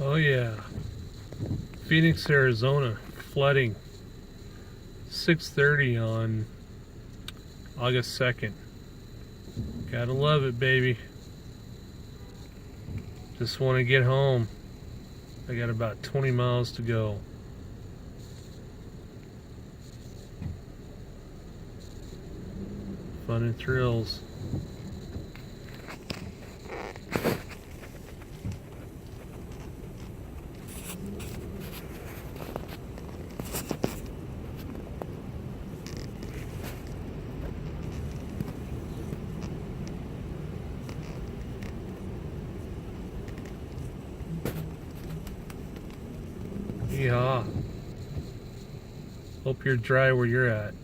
Oh yeah. Phoenix, Arizona, flooding. 6:30 on August 2nd. Gotta love it, baby. Just want to get home. I got about 20 miles to go. Fun and thrills. Yeah. Hope you're dry where you're at.